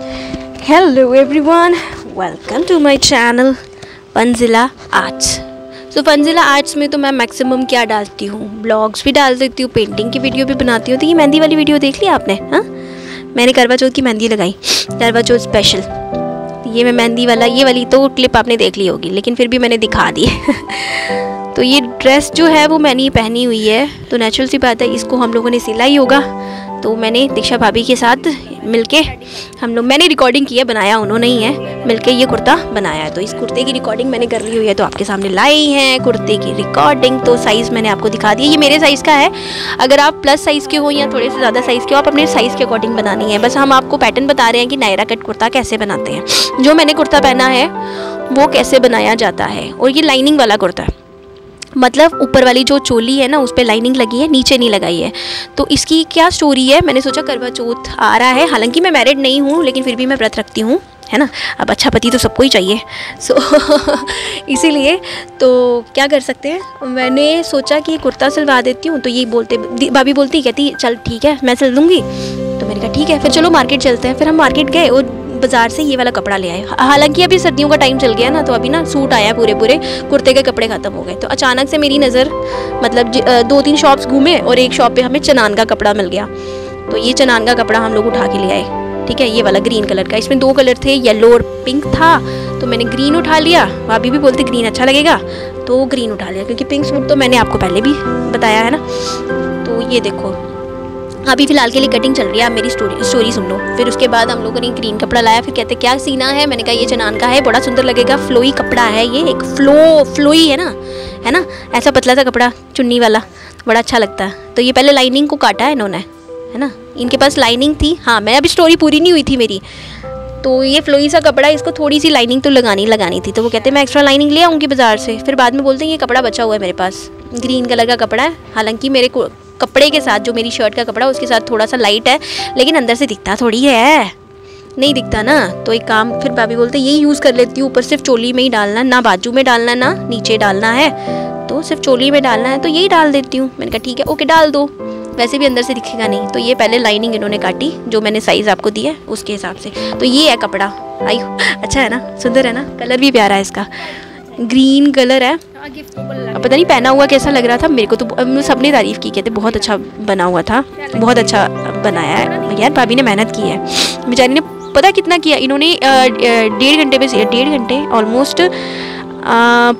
Hello everyone, welcome to my channel Funzilla arts. So Funzilla arts में तो मैं maximum क्या डालती हूँ, ब्लॉग्स भी डाल देती हूँ, पेंटिंग की वीडियो भी बनाती हूँ। तो ये मेहंदी वाली वीडियो देख ली आपने? हाँ, मैंने करवा चौथ की मेहंदी लगाई, करवा चौथ स्पेशल। ये मैं मेहंदी वाला, ये वाली तो क्लिप आपने देख ली होगी, लेकिन फिर भी मैंने दिखा दी। तो ये ड्रेस जो है वो मैंने पहनी हुई है, तो नेचुरल सी बात है, इसको हम लोगों ने सिला ही होगा। तो मैंने दीक्षा भाभी के साथ मिलके हम लोग, मैंने रिकॉर्डिंग की है, बनाया उन्होंने ही है, मिलके ये कुर्ता बनाया है। तो इस कुर्ते की रिकॉर्डिंग मैंने कर ली हुई है, तो आपके सामने लाई है कुर्ते की रिकॉर्डिंग। तो साइज़ मैंने आपको दिखा दिया, ये मेरे साइज़ का है। अगर आप प्लस साइज़ के हो या थोड़े से ज़्यादा साइज़ के हो, आप अपने साइज़ के अकॉर्डिंग बनानी है। बस हम आपको पैटर्न बता रहे हैं कि नायरा कट कुर्ता कैसे बनाते हैं। जो मैंने कुर्ता पहना है वो कैसे बनाया जाता है। और ये लाइनिंग वाला कुर्ता है, मतलब ऊपर वाली जो चोली है ना, उस पर लाइनिंग लगी है, नीचे नहीं लगाई है। तो इसकी क्या स्टोरी है, मैंने सोचा करवा चौथ आ रहा है, हालांकि मैं मैरिड नहीं हूँ, लेकिन फिर भी मैं व्रत रखती हूँ, है ना। अब अच्छा पति तो सबको ही चाहिए। सो इसीलिए तो क्या कर सकते हैं, मैंने सोचा कि कुर्ता सिलवा देती हूँ। तो ये बोलते, भाभी बोलती, कहती चल ठीक है मैं सिल दूँगी। तो मैंने कहा ठीक है, फिर चलो मार्केट चलते हैं। फिर हम मार्केट गए और बाज़ार से ये वाला कपड़ा ले आए। हालांकि अभी सर्दियों का टाइम चल गया ना, तो अभी ना सूट आया, पूरे कुर्ते के कपड़े ख़त्म हो गए। तो अचानक से मेरी नज़र, मतलब 2-3 शॉप्स घूमे और एक शॉप पे हमें चनान का कपड़ा मिल गया। तो ये चनान का कपड़ा हम लोग उठा के ले आए, ठीक है। ये वाला ग्रीन कलर का, इसमें 2 कलर थे, येलो और पिंक था। तो मैंने ग्रीन उठा लिया, भाभी भी बोलती ग्रीन अच्छा लगेगा, तो ग्रीन उठा लिया, क्योंकि पिंक सूट तो मैंने आपको पहले भी बताया है ना। तो ये देखो, अभी फ़िलहाल के लिए कटिंग चल रही है, आप मेरी स्टोरी सुन लो। फिर उसके बाद हम लोगों ने ग्रीन कपड़ा लाया। फिर कहते क्या सीना है, मैंने कहा ये चनान का है, बड़ा सुंदर लगेगा, फ्लोई कपड़ा है, ये एक फ्लोई है ना, ऐसा पतला सा कपड़ा चुन्नी वाला, बड़ा अच्छा लगता है। तो ये पहले लाइनिंग को काटा है इन्होंने, है ना, इनके पास लाइनिंग थी। हाँ, मैं अभी स्टोरी पूरी नहीं हुई थी मेरी। तो ये फ्लोई सा कपड़ा, इसको थोड़ी सी लाइनिंग तो लगानी थी। तो वो कहते मैं एक्स्ट्रा लाइनिंग ले आऊँगी बाज़ार से। फिर बाद में बोलते हैं ये कपड़ा बचा हुआ है मेरे पास, ग्रीन कलर का कपड़ा है। हालांकि मेरे कपड़े के साथ, जो मेरी शर्ट का कपड़ा उसके साथ थोड़ा सा लाइट है, लेकिन अंदर से दिखता थोड़ी है, नहीं दिखता ना। तो एक काम, फिर भाभी बोलते यही यूज़ कर लेती हूँ, ऊपर सिर्फ चोली में ही डालना, ना बाजू में डालना, ना नीचे डालना है, तो सिर्फ चोली में डालना है, तो यही डाल देती हूँ। मैंने कहा ठीक है, ओके डाल दो, वैसे भी अंदर से दिखेगा नहीं। तो ये पहले लाइनिंग इन्होंने काटी, जो मैंने साइज़ आपको दी है उसके हिसाब से। तो ये है कपड़ा, आई अच्छा है ना, सुंदर है ना, कलर भी प्यारा है इसका, ग्रीन कलर है। अब पता नहीं पहना हुआ कैसा लग रहा था, मेरे को तो सबने तारीफ़ की, कहते बहुत अच्छा बना हुआ था, बहुत अच्छा बनाया है यार, भाभी ने मेहनत की है। बेचारी ने पता कितना किया, इन्होंने 1.5 घंटे में, 1.5 घंटे ऑलमोस्ट,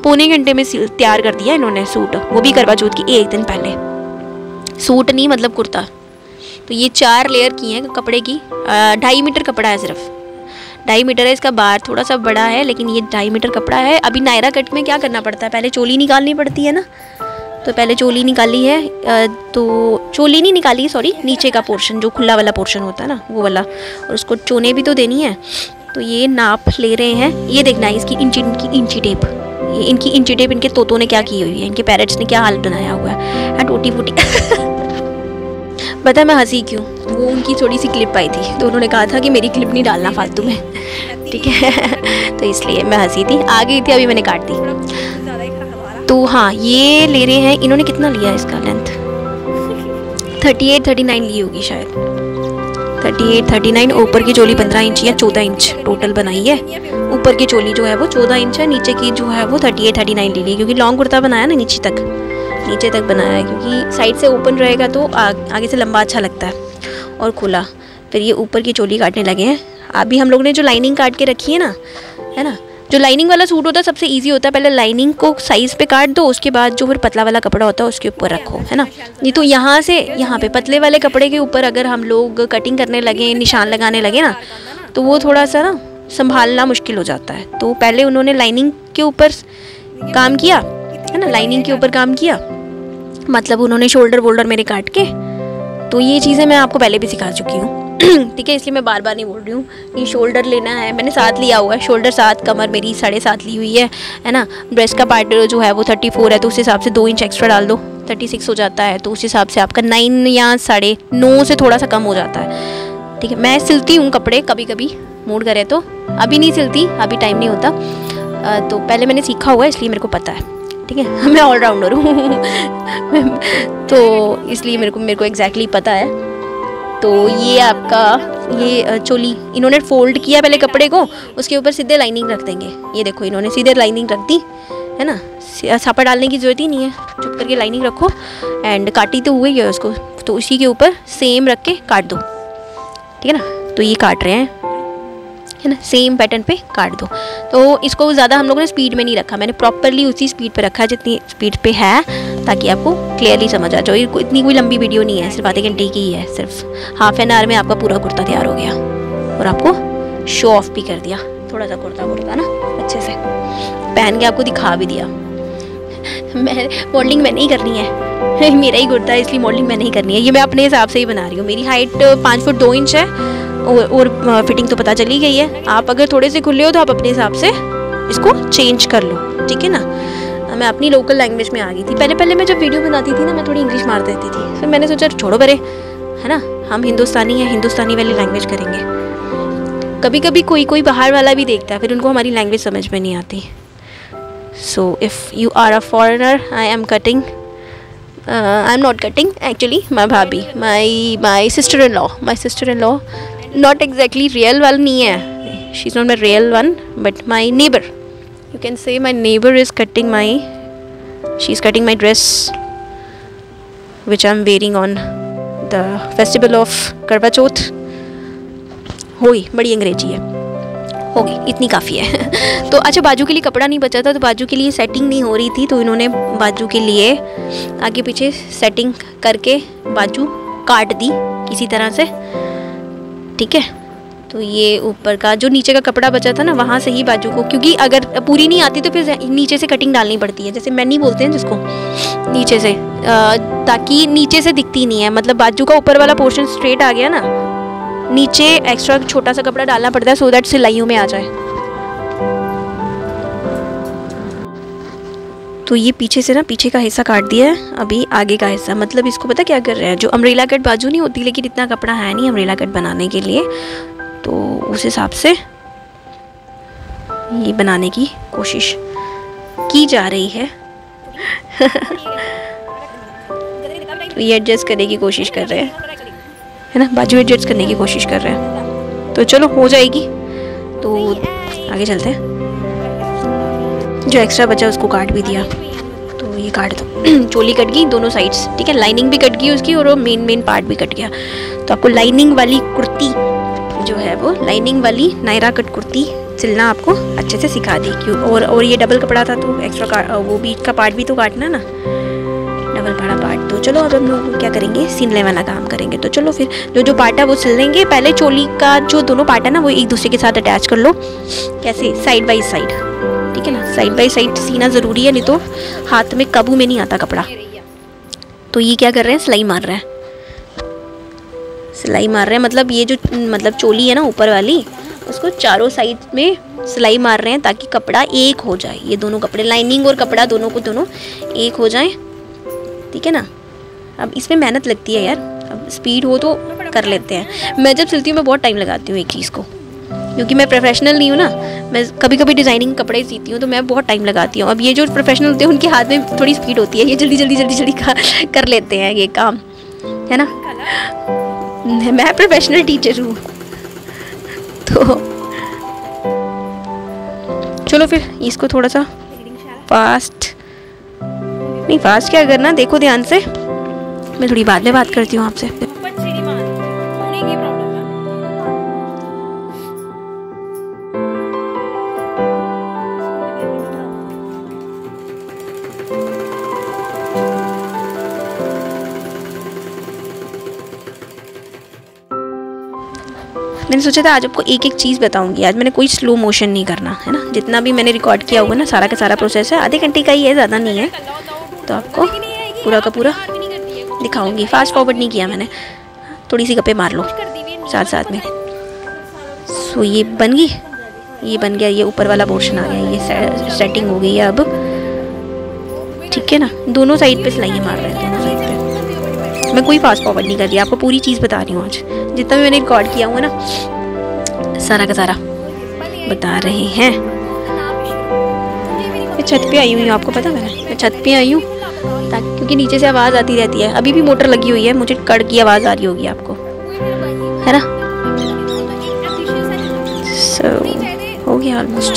पौने घंटे में तैयार कर दिया इन्होंने सूट, वो भी करवा चौथ की एक दिन पहले। सूट नहीं, मतलब कुर्ता। तो ये 4 लेयर की हैं कपड़े की, 2.5 मीटर कपड़ा है, सिर्फ 2.5 मीटर है। इसका बार थोड़ा सा बड़ा है, लेकिन ये 2.5 मीटर कपड़ा है। अभी नायरा कट में क्या करना पड़ता है, पहले चोली निकालनी पड़ती है ना। तो पहले चोली निकाली है, तो चोली नहीं निकाली, सॉरी, नीचे का पोर्शन, जो खुला वाला पोर्शन होता है ना, वो वाला, और उसको चोने भी तो देनी है। तो ये नाप ले रहे हैं, ये देखना है इसकी इंची टेप, ये इनकी इंची टेप इनके तोतों ने क्या की हुई है, इनके पेरेंट्स ने क्या हाल बनाया हुआ है, टूटी फूटी। पता है मैं हंसी क्यों, वो उनकी थोड़ी सी क्लिप आई थी, तो उन्होंने कहा था कि मेरी क्लिप नहीं डालना फालतू में, ठीक है। तो इसलिए मैं हंसी थी, आ गई थी, अभी मैंने काट दी। तो हाँ, ये ले रहे हैं इन्होंने, कितना लिया इसका लेंथ, 38-39 ली होगी शायद, 38-39। ऊपर की चोली 15 इंच या 14 इंच टोटल बनाई है। ऊपर की चोली जो है वो 14 इंच है, नीचे की जो है वो 38-39 ले ली, क्योंकि लॉन्ग कुर्ता बनाया ना, नीचे तक बनाया है, क्योंकि साइड से ओपन रहेगा तो आगे से लंबा अच्छा लगता है और खुला। फिर ये ऊपर की चोली काटने लगे हैं। अभी हम लोग ने जो लाइनिंग काट के रखी है ना, जो लाइनिंग वाला सूट होता है सबसे इजी होता है, पहले लाइनिंग को साइज़ पे काट दो, उसके बाद जो फिर पतला वाला कपड़ा होता है उसके ऊपर रखो, है ना। नहीं तो यहाँ से यहाँ पे पतले वाले कपड़े के ऊपर अगर हम लोग कटिंग करने लगे, निशान लगाने लगे ना, तो वो थोड़ा सा ना संभालना मुश्किल हो जाता है। तो पहले उन्होंने लाइनिंग के ऊपर काम किया, है ना, लाइनिंग के ऊपर काम किया, मतलब उन्होंने शोल्डर वोल्डर मेरे काट के। तो ये चीज़ें मैं आपको पहले भी सिखा चुकी हूँ, ठीक है, इसलिए मैं बार बार नहीं बोल रही हूँ। ये शोल्डर लेना है, मैंने 7 लिया हुआ है, शोल्डर 7, कमर मेरी 7.5 ली हुई है ना। ब्रेस्ट का पार्ट जो है वो 34 है, तो उस हिसाब से 2 इंच एक्स्ट्रा डाल दो, 36 हो जाता है। तो उस हिसाब से आपका 9 या 9.5 से थोड़ा सा कम हो जाता है, ठीक है। मैं सिलती हूँ कपड़े कभी कभी मूड करे तो, अभी नहीं सिलती, अभी टाइम नहीं होता। तो पहले मैंने सीखा हुआ है, इसलिए मेरे को पता है, ठीक है। मैं ऑलराउंडर हूँ तो इसलिए मेरे को एग्जैक्टली पता है। तो ये आपका ये चोली इन्होंने फोल्ड किया पहले कपड़े को, उसके ऊपर सीधे लाइनिंग रख देंगे। ये देखो इन्होंने सीधे लाइनिंग रख दी है ना, छापा डालने की ज़रूरत ही नहीं है, चुप करके लाइनिंग रखो। एंड काटी तो हुई है उसको, तो उसी के ऊपर सेम रख के काट दो, ठीक है ना। तो ये काट रहे हैं है ना, सेम पैटर्न पे काट दो। तो इसको ज़्यादा हम लोगों ने स्पीड में नहीं रखा, मैंने प्रॉपरली उसी स्पीड पे रखा है जितनी स्पीड पे है, ताकि आपको क्लियरली समझ आ जाए। इतनी कोई लंबी वीडियो नहीं है, सिर्फ आधे घंटे की ही है, सिर्फ हाफ एन आवर में आपका पूरा कुर्ता तैयार हो गया। और आपको शो ऑफ भी कर दिया थोड़ा सा कुर्ता ना, अच्छे से पहन के आपको दिखा भी दिया। मैं मॉडलिंग मैंने ही करनी है, मेरा ही कुर्ता है इसलिए मॉडलिंग मैंने ही करनी है। ये मैं अपने हिसाब से ही बना रही हूँ। मेरी हाइट 5 फुट 2 इंच है और फिटिंग तो पता चली गई है। आप अगर थोड़े से खुले हो तो आप अपने हिसाब से इसको चेंज कर लो, ठीक है ना। मैं अपनी लोकल लैंग्वेज में आ गई थी। पहले मैं जब वीडियो बनाती थी ना, मैं थोड़ी इंग्लिश मार देती थी, फिर मैंने सोचा छोड़ो बरे, है ना, हम हिंदुस्तानी हैं, हिंदुस्तानी वाली लैंग्वेज करेंगे। कभी कभी कोई बाहर वाला भी देखता है, फिर उनको हमारी लैंग्वेज समझ में नहीं आती। So if you are a foreigner, I am not cutting actually, my bhabhi, my sister in law, not exactly real one नहीं है, she is not my real one, but my neighbour, you can say my neighbor is cutting she's cutting my dress which I'm wearing on the festival of करवा चौथ। होगी बड़ी अंग्रेजी है, होगी इतनी काफ़ी है। तो अच्छा, बाजू के लिए कपड़ा नहीं बचा था, तो बाजू के लिए सेटिंग नहीं हो रही थी, तो इन्होंने बाजू के लिए आगे पीछे सेटिंग करके बाजू काट दी किसी तरह से, ठीक है। तो ये ऊपर का जो नीचे का कपड़ा बचा था ना, वहाँ से ही बाजू को, क्योंकि अगर पूरी नहीं आती तो फिर नीचे से कटिंग डालनी पड़ती है, जैसे मैनी बोलते हैं जिसको, नीचे से, ताकि नीचे से दिखती नहीं है, मतलब बाजू का ऊपर वाला पोर्शन स्ट्रेट आ गया ना, नीचे एक्स्ट्रा छोटा सा कपड़ा डालना पड़ता है सो दैट सिलाइयों में आ जाए। तो ये पीछे से ना, पीछे का हिस्सा काट दिया है, अभी आगे का हिस्सा, मतलब इसको पता क्या कर रहे हैं, जो अम्ब्रेला कट बाजू नहीं होती, लेकिन इतना कपड़ा है नहीं अम्ब्रेला कट बनाने के लिए, तो उस हिसाब से ये बनाने की कोशिश की जा रही है। तो ये एडजस्ट करने की कोशिश कर रहे हैं, है ना, बाजू एडजस्ट करने की कोशिश कर रहे हैं। तो चलो हो जाएगी, तो आगे चलते हैं। जो एक्स्ट्रा बचा उसको काट भी दिया, तो ये काट दो। चोली कट गई दोनों साइड्स, ठीक है, लाइनिंग भी कट गई उसकी और वो मेन पार्ट भी कट गया। तो आपको लाइनिंग वाली कुर्ती जो है, वो लाइनिंग वाली नायरा कट कुर्ती सिलना आपको अच्छे से सिखा दी। क्यों, और ये डबल कपड़ा था तो एक्स्ट्रा वो बीच का पार्ट भी तो काटना ना, डबल बड़ा पार्ट। तो चलो अब हम लोग क्या करेंगे, सिलने वाला काम करेंगे। तो चलो फिर जो पार्ट है वो सिल लेंगे। पहले चोली का जो दोनों पार्ट है ना, वो एक दूसरे के साथ अटैच कर लो, कैसे, साइड बाई साइड, ठीक है ना, साइड बाई साइड सीना ज़रूरी है, नहीं तो हाथ में काबू में नहीं आता कपड़ा। तो ये क्या कर रहे हैं, सिलाई मार रहे हैं, सिलाई मार रहे हैं, मतलब ये जो चोली है ना ऊपर वाली, उसको चारों साइड में सिलाई मार रहे हैं ताकि कपड़ा एक हो जाए। ये दोनों कपड़े, लाइनिंग और कपड़ा दोनों एक हो जाए, ठीक है ना। अब इसमें मेहनत लगती है यार, अब स्पीड हो तो कर लेते हैं। मैं जब सिलती हूँ मैं बहुत टाइम लगाती हूँ एक चीज़ को, क्योंकि मैं प्रोफेशनल नहीं हूँ ना, मैं कभी कभी डिज़ाइनिंग कपड़े सीती हूँ, तो मैं बहुत टाइम लगाती हूँ। अब ये जो प्रोफेशनल होते हैं उनके हाथ में थोड़ी स्पीड होती है, ये जल्दी कर लेते हैं ये काम, है ना। मैं प्रोफेशनल टीचर हूँ, तो चलो फिर इसको थोड़ा सा फास्ट क्या करना, देखो ध्यान से, मैं थोड़ी बाद में बात करती हूँ आपसे। मैंने सोचा था आज आपको एक एक चीज़ बताऊंगी। आज मैंने कोई स्लो मोशन नहीं करना, है ना। जितना भी मैंने रिकॉर्ड किया होगा ना, सारा का सारा प्रोसेस है, आधे घंटे का ही है, ज़्यादा नहीं है, तो आपको पूरा का पूरा दिखाऊंगी। फास्ट फॉरवर्ड नहीं किया मैंने, थोड़ी सी गप्पे मार लो साथ में। सो ये बन गई, ये बन गया, ये ऊपर वाला पोर्शन आ गया, ये सेटिंग हो गई है अब, ठीक है ना। दोनों साइड पे सिलाइयाँ मार रहे हैं, दोनों साइड पे। मैं कोई फास्ट फॉरवर्ड नहीं कर रही, आपको पूरी चीज़ बता रही हूँ आज। जितना भी मैंने रिकॉर्ड किया हुआ ना, सारा का सारा बता रहे हैं। मैं छत पे आई हुई हूँ, आपको पता मैं छत पे आई हूँ ताकि, क्योंकि नीचे से आवाज़ आती रहती है। अभी भी मोटर लगी हुई है, मुझे कड़ की आवाज़ आ रही होगी आपको, है ना। ऑलमोस्ट।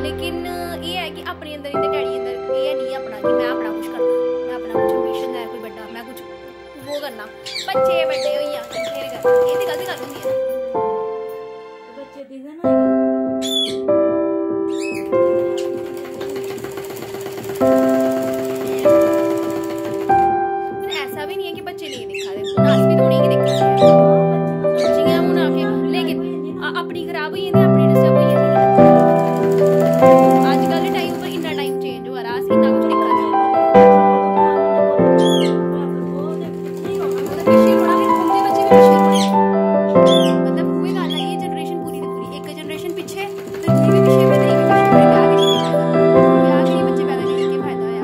लेकिन ये है कि अपने अंदर इन्हें डैडी अंदर ये नहीं अपना कि मैं अपना कुछ करना, मैं अपना कुछ मिशन है कोई बड़ा, मैं कुछ वो करना। बच्चे बड़े हो या फिर करना, ये तो गलती कर दूंगी बच्चे दी ना। ऐसा भी नहीं है कि बच्चे नहीं दिखा रहे, आज भी थोड़ी दिखा रहे हैं, लेकिन अपनी खराब हुई है, अपनी डिस्टर्ब हुई है। आजकल के टाइम पर इतना टाइम चेंज हो रहा है, इतना कुछ दिखा रहे हैं। मतलब कोई गल है, ये जनरेशन पूरी दी पूरी एक जनरेशन पीछे ते दूई भी पीछे पे नहीं पीछे पे ब्याह के बच्चे पैदा करने के फायदा होया।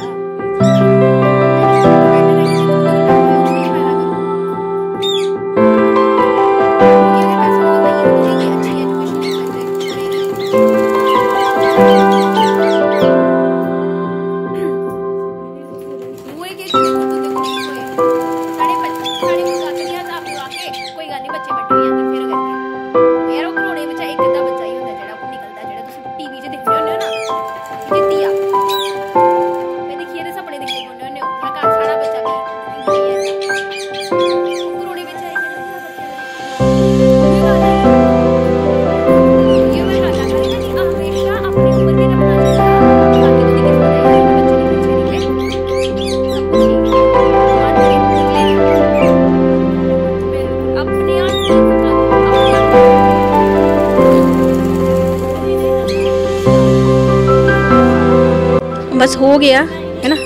बस हो गया है ना।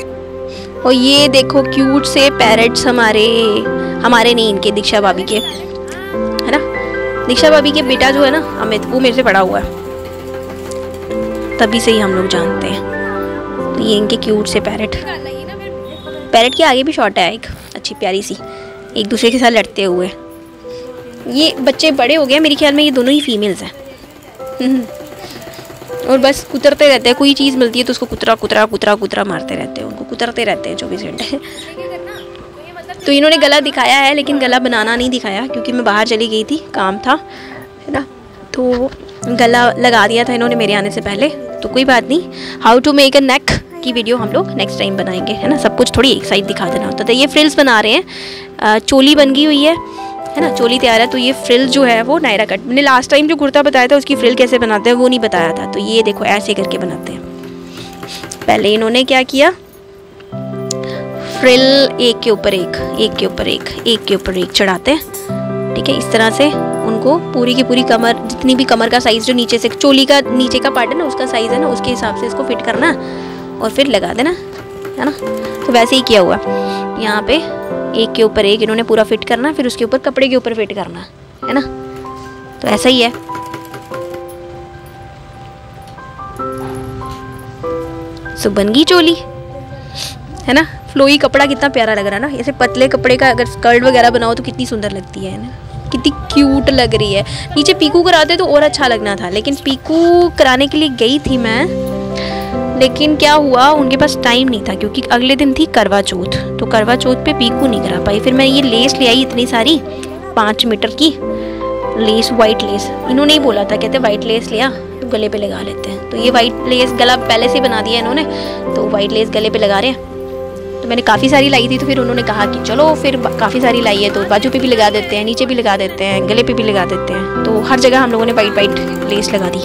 और ये देखो क्यूट से पैरेट्स हमारे नहीं, इनके दीक्षा भाभी के है ना। दीक्षा भाभी के बेटा जो है ना अमित, वो मेरे से बड़ा हुआ है, तभी से ही हम लोग जानते हैं। तो ये इनके क्यूट से पैरेट के आगे भी शॉट है एक अच्छी प्यारी सी, एक दूसरे के साथ लड़ते हुए। ये बच्चे बड़े हो गए, मेरे ख्याल में ये दोनों ही फीमेल्स हैं। और बस कुतरते रहते हैं, कोई चीज़ मिलती है तो उसको कुतरा कुतरा कुतरा कुतरा मारते रहते हैं, उनको कुतरते रहते हैं 24 घंटे। तो इन्होंने गला दिखाया है, लेकिन गला बनाना नहीं दिखाया क्योंकि मैं बाहर चली गई थी, काम था है ना। तो गला लगा दिया था इन्होंने मेरे आने से पहले, तो कोई बात नहीं। हाउ टू मेक अ नेक की वीडियो हम लोग नेक्स्ट टाइम बनाएंगे है ना। सब कुछ थोड़ी एक साइड दिखा देना होता था। ये फ्रिल्स बना रहे हैं, चोली बन गई हुई है ना, चोली तैयार है। तो ये फ्रिल जो है वो नायरा कट, मैंने लास्ट टाइम जो कुर्ता बताया था उसकी फ्रिल कैसे बनाते हैं वो नहीं बताया था। तो ये देखो ऐसे करके बनाते हैं। पहले इन्होंने क्या किया, फ्रिल एक के ऊपर एक, एक के ऊपर एक, एक के ऊपर एक चढ़ाते हैं। ठीक है, इस तरह से उनको पूरी की पूरी कमर, जितनी भी कमर का साइज़ जो नीचे से चोली का नीचे का पार्ट है ना उसका साइज़ है ना, उसके हिसाब से इसको फिट करना और फिर लगा देना है ना। तो वैसे ही किया हुआ यहाँ पे, एक के ऊपर एक इन्होंने पूरा फिट करना, फिर उसके ऊपर कपड़े के ऊपर फिट करना है ना। तो ऐसा ही है। सो बन गई चोली है ना। फ्लोई कपड़ा कितना प्यारा लग रहा है ना। ऐसे पतले कपड़े का अगर स्कर्ट वगैरह बनाओ तो कितनी सुंदर लगती है ना, कितनी क्यूट लग रही है। नीचे पीकू कराते तो और अच्छा लगना था, लेकिन पीकू कराने के लिए गई थी मैं, लेकिन क्या हुआ उनके पास टाइम नहीं था क्योंकि अगले दिन थी करवा चौथ। तो करवा चौथ पे पीकू नहीं करा पाई। फिर मैं ये लेस ले आई इतनी सारी, 5 मीटर की लेस, वाइट लेस। इन्होंने ही बोला था, कहते वाइट लेस लिया तो गले पे लगा लेते हैं। तो ये वाइट लेस गला पहले से बना दिया इन्होंने, तो वाइट लेस गले पे लगा रहे हैं। तो मैंने काफ़ी सारी लाई थी, तो फिर उन्होंने कहा कि चलो फिर काफ़ी सारी लाई है तो बाजू पे भी लगा देते हैं, नीचे भी लगा देते हैं, गले पे भी लगा देते हैं। तो हर जगह हम लोगों ने वाइट वाइट लेस लगा दी,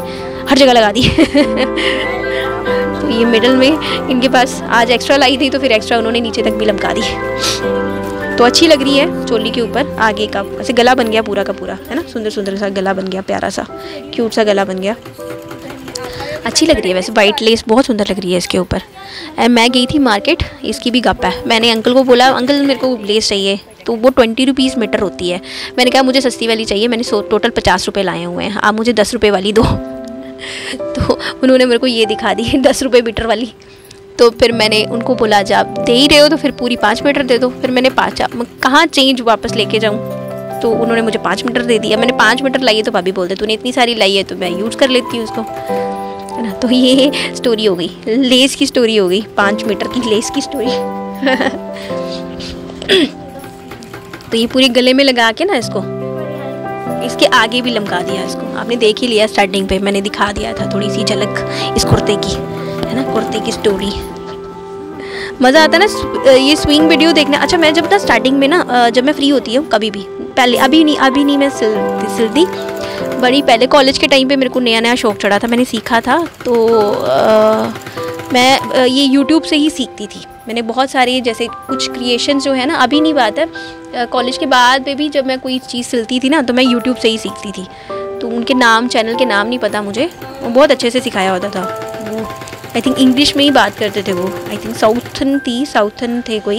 हर जगह लगा दी। तो ये मिडल में इनके पास आज एक्स्ट्रा लाई थी, तो फिर एक्स्ट्रा उन्होंने नीचे तक भी लमका दी। तो अच्छी लग रही है चोली के ऊपर। आगे का ऐसे गला बन गया पूरा का पूरा है ना, सुंदर सुंदर सा गला बन गया, प्यारा सा क्यूट सा गला बन गया। अच्छी लग रही है वैसे, वाइट लेस बहुत सुंदर लग रही है इसके ऊपर। मैं गई थी मार्केट, इसकी भी गप है। मैंने अंकल को बोला, अंकल मेरे को लेस चाहिए, तो वो 20 रुपीज़ मीटर होती है। मैंने कहा मुझे सस्ती वाली चाहिए, मैंने टोटल 50 रुपये लाए हुए हैं, आप मुझे 10 रुपये वाली दो। तो उन्होंने मेरे को ये दिखा दी 10 रुपये मीटर वाली। तो फिर मैंने उनको बोला जब आप दे ही रहे हो तो फिर पूरी 5 मीटर दे दो। फिर मैंने 5 कहाँ चेंज वापस लेके जाऊँ, तो उन्होंने मुझे 5 मीटर दे दिया। मैंने 5 मीटर लाई है, तो भाभी बोलते तूने इतनी सारी लाई है तो मैं यूज़ कर लेती हूँ उसको, है ना। तो ये स्टोरी हो गई, लेस की स्टोरी हो गई, 5 मीटर की लेस की स्टोरी। तो ये पूरी गले में लगा के ना इसको, इसके आगे भी लमका दिया इसको। आपने देख ही लिया स्टार्टिंग पे, मैंने दिखा दिया था थोड़ी सी झलक इस कुर्ते की, है ना, कुर्ते की स्टोरी। मज़ा आता है ना ये स्विंग वीडियो देखना। अच्छा, मैं जब ना स्टार्टिंग में ना जब मैं फ्री होती हूँ कभी भी, पहले अभी नहीं मैं सिलती बड़ी पहले कॉलेज के टाइम पे मेरे को नया शौक़ चढ़ा था, मैंने सीखा था। तो मैं ये यूट्यूब से ही सीखती थी। मैंने बहुत सारे जैसे कुछ क्रिएशन जो है ना, अभी नहीं बात है, कॉलेज के बाद में भी जब मैं कोई चीज़ सिलती थी ना तो मैं यूट्यूब से ही सीखती थी। तो उनके नाम, चैनल के नाम नहीं पता मुझे, वो बहुत अच्छे से सिखाया होता था। वो आई थिंक इंग्लिश में ही बात करते थे वो, आई थिंक साउथन थे कोई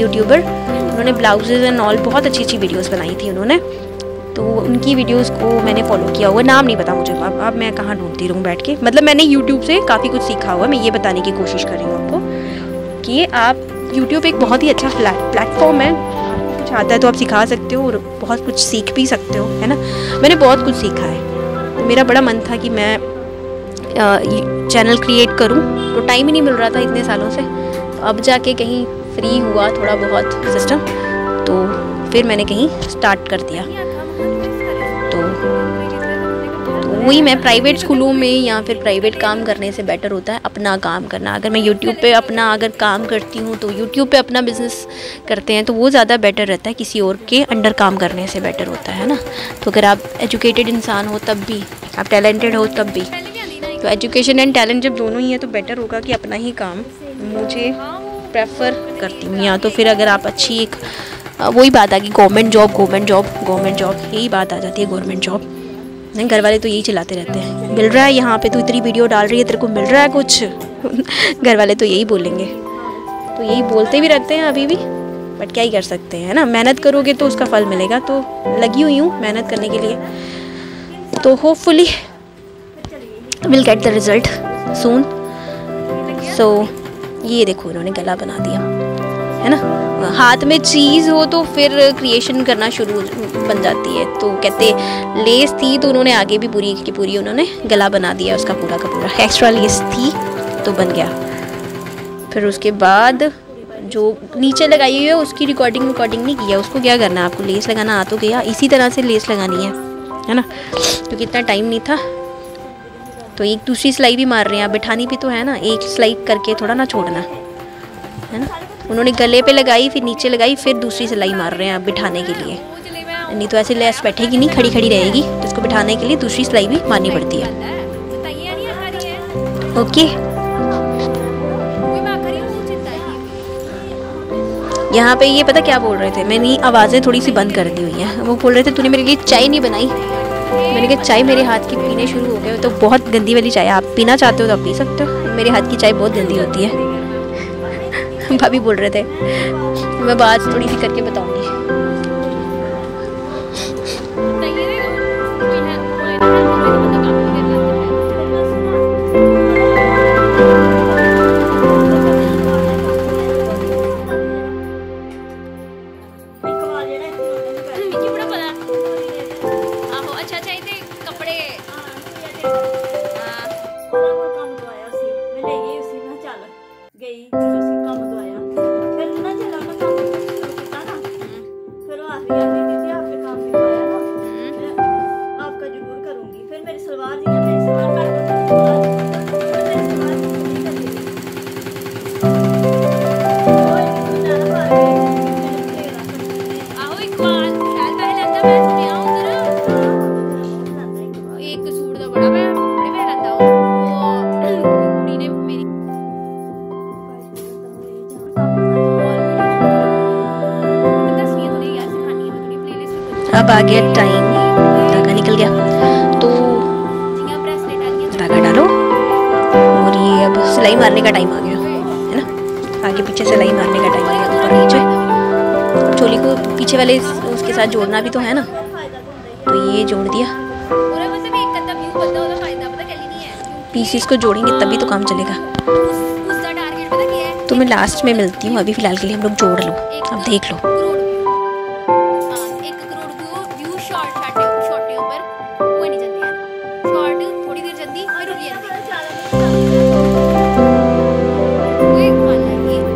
यूट्यूबर, उन्होंने ब्लाउजेज़ एंड ऑल बहुत अच्छी वीडियोस बनाई थी उन्होंने। तो उनकी वीडियोस को मैंने फॉलो किया हुआ, नाम नहीं पता मुझे। अब मैं कहाँ ढूंढती रहूँ बैठ के, मतलब मैंने यूट्यूब से काफ़ी कुछ सीखा हुआ। मैं ये बताने की कोशिश कर रही हूँ आपको कि आप यूट्यूब एक बहुत ही अच्छा प्लेटफॉर्म है। कुछ आता है तो आप सिखा सकते हो और बहुत कुछ सीख भी सकते हो, है ना। मैंने बहुत कुछ सीखा है। तो मेरा बड़ा मन था कि मैं चैनल क्रिएट करूं, तो टाइम ही नहीं मिल रहा था इतने सालों से। तो अब जाके कहीं फ्री हुआ थोड़ा बहुत सिस्टम, तो फिर मैंने कहीं स्टार्ट कर दिया। तो वही, मैं प्राइवेट स्कूलों में या फिर प्राइवेट काम करने से बेटर होता है अपना काम करना। अगर मैं यूट्यूब पे अपना अगर काम करती हूँ तो यूट्यूब पे अपना बिज़नेस करते हैं तो वो ज़्यादा बेटर रहता है, किसी और के अंडर काम करने से बेटर होता है ना। तो अगर आप एजुकेटेड इंसान हो तब भी, आप टैलेंटेड हो तब भी, तो एजुकेशन एंड टैलेंट जब दोनों ही है तो बेटर होगा कि अपना ही काम मुझे प्रेफर करती हूँ। या तो फिर अगर आप अच्छी एक वही बात आ गई गवर्नमेंट जॉब, यही बात आ जाती है गवर्नमेंट जॉब। नहीं, घर वाले तो यही चलाते रहते हैं, मिल रहा है यहाँ पे, तो इतनी वीडियो डाल रही है, तेरे को मिल रहा है कुछ। घर वाले तो यही बोलेंगे, तो यही बोलते भी रहते हैं अभी भी, बट क्या ही कर सकते हैं, है ना। मेहनत करोगे तो उसका फल मिलेगा। तो लगी हुई हूँ मेहनत करने के लिए, तो hopefully will get the result soon. So ये देखो इन्होंने गला बना दिया, है ना। हाथ में चीज़ हो तो फिर क्रिएशन करना शुरू बन जाती है। तो कहते लेस थी तो उन्होंने आगे भी पूरी की पूरी उन्होंने गला बना दिया उसका पूरा का पूरा। एक्स्ट्रा लेस थी तो बन गया। फिर उसके बाद जो नीचे लगाई हुई है उसकी रिकॉर्डिंग नहीं किया। उसको क्या करना है, आपको लेस लगाना आ तो गया, इसी तरह से लेस लगानी है ना, क्योंकि इतना टाइम नहीं था। तो एक दूसरी सिलाई भी मार रहे हैं, आप बिठानी भी तो है ना, एक सिलाई करके थोड़ा ना छोड़ना, है ना। उन्होंने गले पे लगाई, फिर नीचे लगाई, फिर दूसरी सिलाई मार रहे हैं आप बिठाने के लिए। नहीं तो ऐसे लेस बैठेगी नहीं, खड़ी खड़ी रहेगी, तो इसको बिठाने के लिए दूसरी सिलाई भी मारनी पड़ती है। ओके, यहाँ पे ये पता क्या बोल रहे थे, मैंने आवाज़ें थोड़ी सी बंद कर दी हुई हैं। वो बोल रहे थे तूने मेरे लिए चाय नहीं बनाई। मैंने कहा चाय मेरे हाथ की पीने शुरू हो गए तो बहुत गंदी वाली चाय, आप पीना चाहते हो तो आप पी सकते हो, मेरे हाथ की चाय बहुत गंदी होती है। भाभी बोल रहे थे, मैं बात थोड़ी सी करके बताऊंगी। अब आ गया टाइम, धागा निकल गया तो धागा डालो, और ये अब सिलाई मारने का टाइम आ गया, है ना। आगे पीछे सिलाई मारने का टाइम आ गया, ऊपर नीचे। चोली को पीछे वाले उसके साथ जोड़ना भी तो है ना, तो ये जोड़ दिया। पीसीस को जोड़ेंगे तभी तो काम चलेगा। तो मैं लास्ट में मिलती हूँ, अभी फ़िलहाल के लिए हम लोग जोड़ लो, अब देख लो।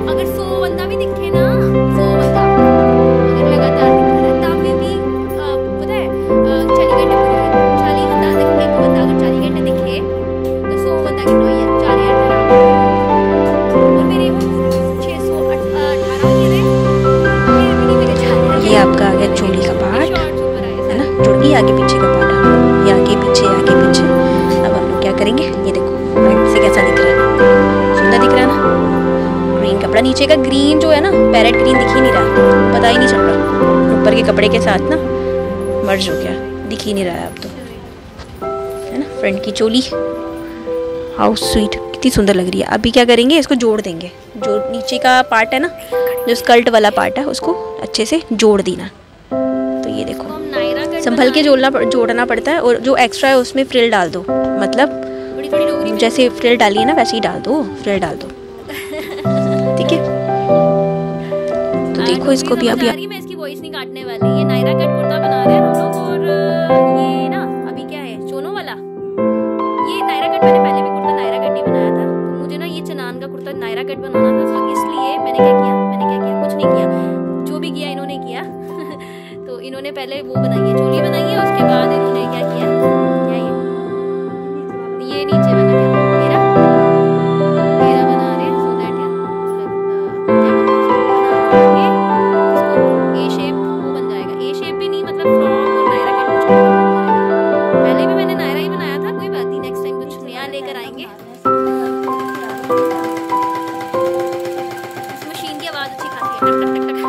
अगर 100 बंदा भी गया चोली का पार्ट, है ना, जुड़ गई आगे पीछे का पार्ट, ये आगे पीछे आगे पीछे। अब हम लोग क्या करेंगे, ये देखो फ्रंट से कैसा दिख रहा है, सुंदर दिख रहा है ना। ग्रीन कपड़ा, नीचे का ग्रीन जो है ना, पैरेट ग्रीन दिख ही नहीं रहा, पता ही नहीं चल रहा, ऊपर के कपड़े के साथ ना मर्ज हो गया, दिख ही नहीं रहा है अब तो, है ना। फ्रंट की चोली हाउ स्वीट, कितनी सुंदर लग रही है। अभी क्या करेंगे, इसको जोड़ देंगे, जो नीचे का पार्ट है ना, जो स्कर्ट वाला पार्ट है, उसको अच्छे से जोड़ देना। तो ये देखो संभल के जोड़ना पड़ता है, और जो एक्स्ट्रा है उसमें फ्रिल डाल दो, मतलब जैसे फ्रिल डाली है ना वैसे ही डाल दो, फ्रिल डाल दो, ठीक है। तो देखो इसको भी अभी मैं इसकी वॉइस नहीं काटने वाली, ये नायरा कट कुर्ता बना रहे हैं हम लोग, और ये ना अभी क्या है चोनो वाला, ये नायरा कट मैंने पहले भी कुर्ता नायरा कट ही बनाया था, तो मुझे ना ये चनान का कुर्ता नायरा कट बनाना था, तो इसलिए मैंने क्या किया, कुछ नहीं किया, जो भी किया इन्होंने किया तो इन्होंने पहले वो बनाई है, चोली बनाई है, उसके बाद इन्होंने क्या किया, क्या ये नीचे वाला क्या मेरा बना रहे हैं, सो दैट ए शेप वो बन जाएगा, ए शेप भी नहीं मतलब फ्रॉक और नायरा कट कुछ बन जाएगा। पहले भी मैंने नायरा ही बनाया था, कोई बात नहीं, नेक्स्ट टाइम कुछ नया लेकर आएंगे। इस मशीन की आवाज अच्छी खासी है, टक टक टक टक।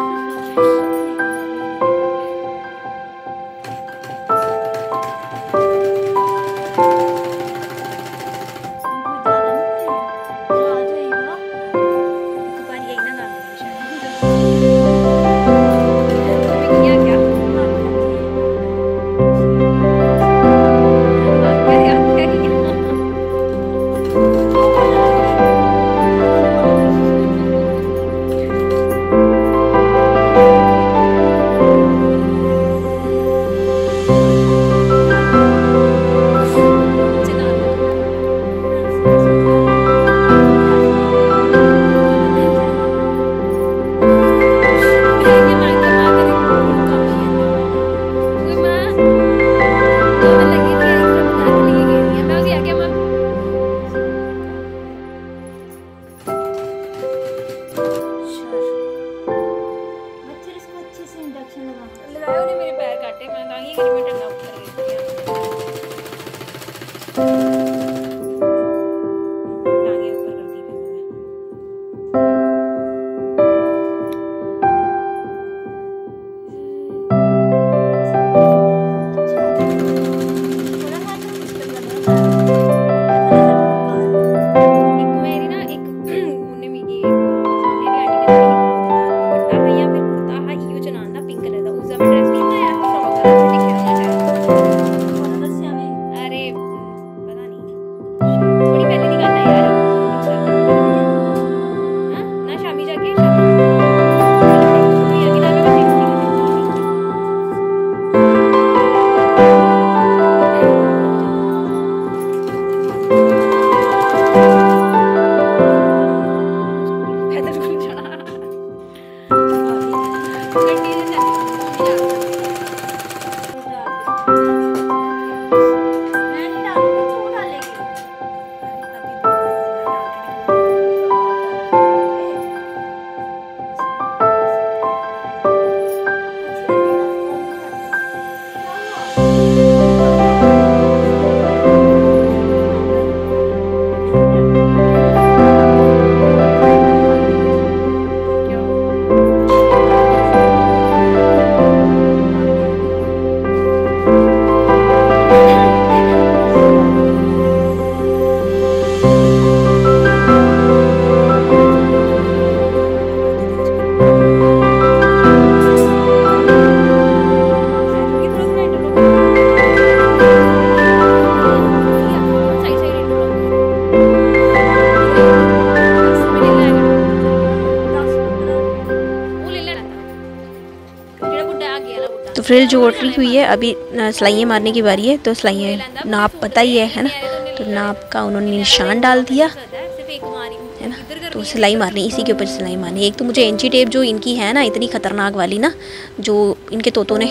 तो फ्रिल जोड़ रही हुई है, अभी सिलाइयाँ मारने की बारी है। तो सिलाइयाँ नाप पता ही है ना, तो नाप का उन्होंने निशान डाल दिया है ना। तो सिलाई मारनी, इसी के ऊपर सिलाई मारनी। एक तो मुझे इंची टेप जो इनकी है ना, इतनी ख़तरनाक वाली ना, जो इनके तोतों ने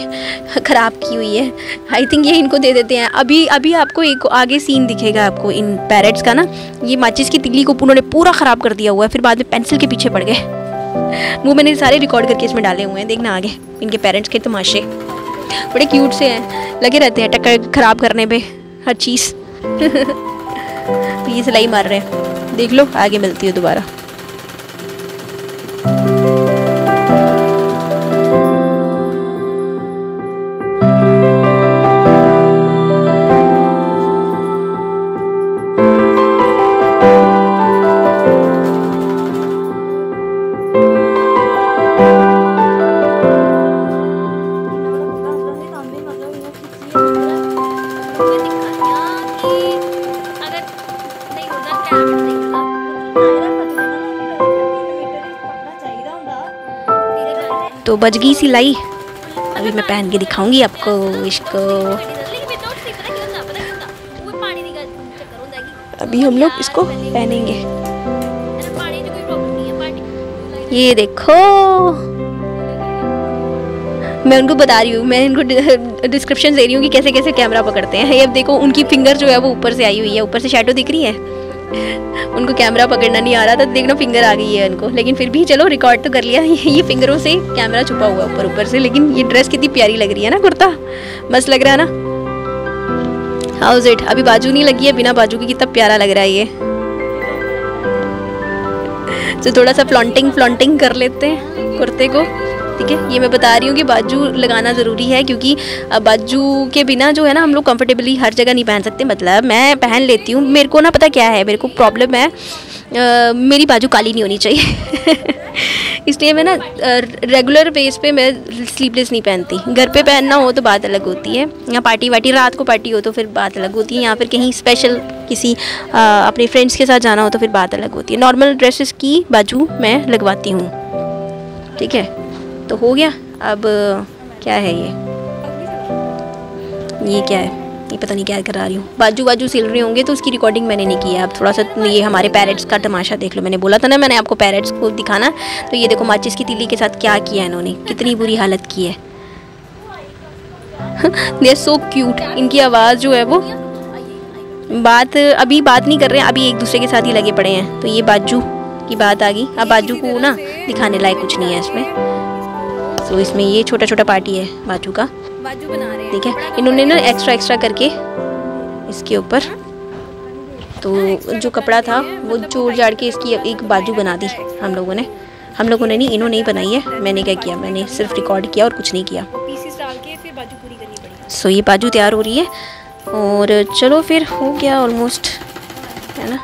ख़राब की हुई है, आई थिंक ये इनको दे देते हैं। अभी आपको एक आगे सीन दिखेगा आपको इन पैरेट्स का ना। ये माचिस की तिल्ली को उन्होंने पूरा ख़राब कर दिया हुआ है, फिर बाद में पेंसिल के पीछे पड़ गए। वो मैंने सारे रिकॉर्ड करके इसमें डाले हुए हैं, देखना आगे इनके पेरेंट्स के तमाशे। बड़े क्यूट से हैं, लगे रहते हैं टक्कर ख़राब करने पे हर चीज़। तो ये सिलाई मार रहे हैं, देख लो आगे मिलती है दोबारा। तो बज गई सिलाई, अभी मैं पहन के दिखाऊंगी आपको इसको। अभी हम लोग इसको पहनेंगे। ये देखो, मैं उनको बता रही हूँ, मैं इनको डिस्क्रिप्शन दे रही हूँ कि कैसे कैसे कैमरा पकड़ते हैं। ये अब देखो उनकी फिंगर जो है वो ऊपर से आई हुई है, ऊपर से शैडो दिख रही है। उनको कैमरा पकड़ना नहीं आ रहा था, देखना फिंगर आ गई है उनको, लेकिन फिर भी चलो रिकॉर्ड तो कर लिया। ये फिंगरों से कैमरा छुपा हुआ है ऊपर से। लेकिन ये ड्रेस कितनी प्यारी लग रही है ना, कुर्ता मस्त लग रहा है ना। How is it? अभी बाजू नहीं लगी है, बिना बाजू के कितना प्यारा लग रहा है ये। तो थोड़ा सा फ्लॉन्टिंग कर लेते हैं कुर्ते को, ठीक है। ये मैं बता रही हूँ कि बाजू लगाना ज़रूरी है, क्योंकि बाजू के बिना जो है ना हम लोग कंफर्टेबली हर जगह नहीं पहन सकते। मतलब मैं पहन लेती हूँ, मेरे को ना पता क्या है, मेरे को प्रॉब्लम है, मेरी बाजू काली नहीं होनी चाहिए। इसलिए मैं ना रेगुलर बेस पे मैं स्लीवलेस नहीं पहनती। घर पे पहनना हो तो बात अलग होती है, या पार्टी वार्टी रात को पार्टी हो तो फिर बात अलग होती है, या फिर कहीं स्पेशल किसी अपने फ्रेंड्स के साथ जाना हो तो फिर बात अलग होती है। नॉर्मल ड्रेसेस की बाजू मैं लगवाती हूँ, ठीक है। तो हो गया। अब क्या है ये क्या है, ये पता नहीं क्या करा रही हूँ। बाजू सिल रहे होंगे तो उसकी रिकॉर्डिंग मैंने नहीं की है। अब थोड़ा सा ये हमारे पैरेट्स का तमाशा देख लो। मैंने बोला था ना मैंने आपको पैरेट्स को दिखाना, तो ये देखो माचिस की तीली के साथ क्या किया है इन्होंने, कितनी बुरी हालत की है। They are so cute. इनकी आवाज़ जो है वो अभी बात नहीं कर रहे हैं, अभी एक दूसरे के साथ ही लगे पड़े हैं। तो ये बाजू की बात आ गई। अब बाजू को ना दिखाने लायक कुछ नहीं है इसमें। तो इसमें ये छोटा छोटा पार्टी है बाजू का, बाजू बना रहे हैं, ठीक है। इन्होंने ना एक्स्ट्रा करके इसके ऊपर तो जो कपड़ा था वो जोड़ जाड़ के इसकी एक बाजू बना दी हम लोगों ने नहीं, इन्होंने ही बनाई है। मैंने क्या किया, मैंने सिर्फ रिकॉर्ड किया और कुछ नहीं किया। पीसेस डाल के फिर बाजू पूरी करनी पड़ी। सो ये बाजू तैयार हो रही है और चलो फिर हो गया ऑलमोस्ट, है ना,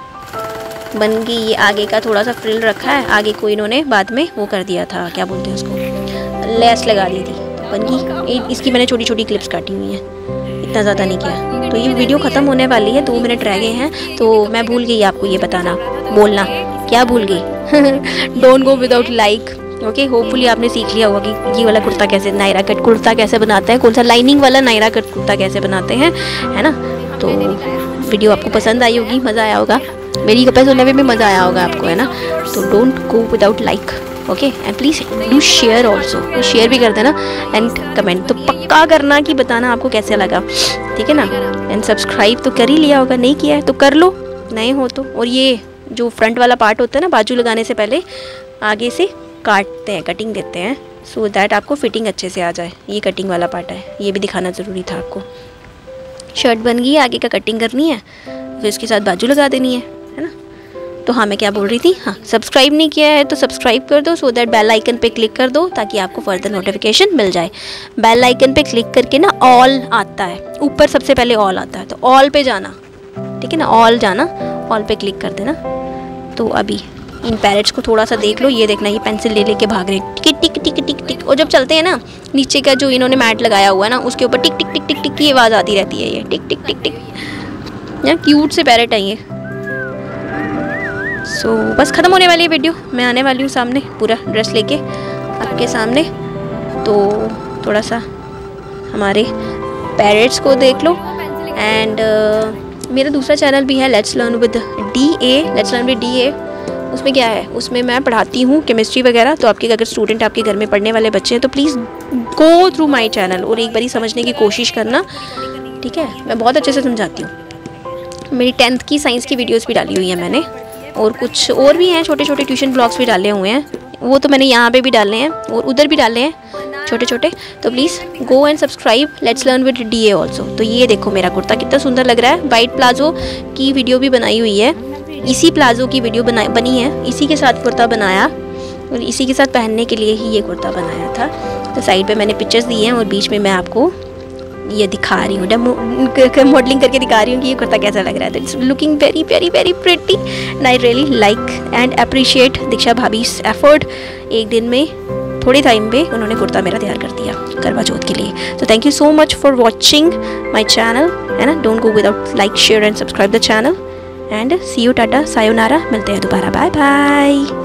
बन गई। ये आगे का थोड़ा सा फ्रिल रखा है, आगे को इन्होंने बाद में वो कर दिया था, क्या बोलते हैं उसको, लेस लगा दी थी, तो बन गई। इसकी मैंने छोटी छोटी क्लिप्स काटी हुई हैं, इतना ज़्यादा नहीं किया। तो ये वीडियो ख़त्म होने वाली है, 2 मिनट रह गए हैं। तो मैं भूल गई आपको ये बताना, बोलना, क्या भूल गई। Don't go without like, okay. Hopefully आपने सीख लिया होगा कि ये वाला कुर्ता कैसे, नायरा कट कुर्ता कैसे बनाते हैं, कौन सा लाइनिंग वाला नायरा कट कुर्ता कैसे बनाते हैं, है ना। तो वीडियो आपको पसंद आई होगी, मज़ा आया होगा, मेरी गप्पे सुनने में भी मज़ा आया होगा आपको, है ना। तो don't go without like, okay, and please do share also, तो शेयर भी कर देना एंड कमेंट तो पक्का करना कि बताना आपको कैसे लगा, ठीक है ना। एंड सब्सक्राइब तो कर ही लिया होगा, नहीं किया है तो कर लो, नए हो तो। और ये जो फ्रंट वाला पार्ट होता है ना, बाजू लगाने से पहले आगे से काटते हैं, कटिंग देते हैं, सो दैट आपको फिटिंग अच्छे से आ जाए। ये कटिंग वाला पार्ट है, ये भी दिखाना ज़रूरी था आपको। शर्ट बन गई है, आगे का कटिंग करनी है, फिर इसके साथ बाजू लगा देनी है ना। तो हाँ, मैं क्या बोल रही थी, हाँ, सब्सक्राइब नहीं किया है तो सब्सक्राइब कर दो, सो दैट बेल आइकन पे क्लिक कर दो ताकि आपको फर्दर नोटिफिकेशन मिल जाए। बेल आइकन पे क्लिक करके ना ऑल आता है, ऊपर सबसे पहले ऑल आता है, तो ऑल पे जाना, ठीक है ना, ऑल जाना, ऑल पे क्लिक कर देना। तो अभी इन पैरेट्स को थोड़ा सा देख लो, ये देखना, ये पेंसिल ले लेके भाग रहे हैं, टिक टिक टिक टिक टिक। और जब चलते हैं ना, नीचे का जो इन्होंने मैट लगाया हुआ है ना, उसके ऊपर टिक टिक टिक टिक टिक की आवाज़ आती रहती है, ये टिक टिक टिक टिक। यार क्यूट से पैरेट है ये। सो बस ख़त्म होने वाली है वीडियो, मैं आने वाली हूँ सामने पूरा ड्रेस लेके आपके सामने। तो थोड़ा सा हमारे पैरेट्स को देख लो। एंड मेरा दूसरा चैनल भी है, लेट्स लर्न विद DA। उसमें क्या है, उसमें मैं पढ़ाती हूँ केमिस्ट्री वगैरह। तो आपके अगर स्टूडेंट आपके घर में पढ़ने वाले बच्चे हैं तो please go through my channel और एक बारी समझने की कोशिश करना, ठीक है। मैं बहुत अच्छे से समझाती हूँ। मेरी 10th की साइंस की वीडियोस भी डाली हुई हैं मैंने, और कुछ और भी हैं, छोटे छोटे ट्यूशन ब्लॉग्स भी डाले हुए हैं, वो तो मैंने यहाँ पे भी डाले हैं और उधर भी डाले हैं छोटे छोटे। तो please go and subscribe, let's learn with DA also. तो ये देखो मेरा कुर्ता कितना सुंदर लग रहा है। वाइट प्लाजो की वीडियो भी बनाई हुई है, इसी प्लाजो की वीडियो बनी है, इसी के साथ कुर्ता बनाया और इसी के साथ पहनने के लिए ही ये कुर्ता बनाया था। तो साइड पे मैंने पिक्चर्स दिए हैं और बीच में मैं आपको ये दिखा रही हूँ, मॉडलिंग करके दिखा रही हूँ कि ये कुर्ता कैसा लग रहा है। It's looking very very very pretty and I really like and appreciate Diksha bhabhi's effort. एक दिन में थोड़े टाइम पे उन्होंने कुर्ता मेरा तैयार कर दिया करवा चौथ के लिए। तो thank you so much for watching my channel, है ना। Don't go without like share and subscribe the channel and see you, टाटा सायोनारा, मिलते हैं दोबारा, बाय बाय।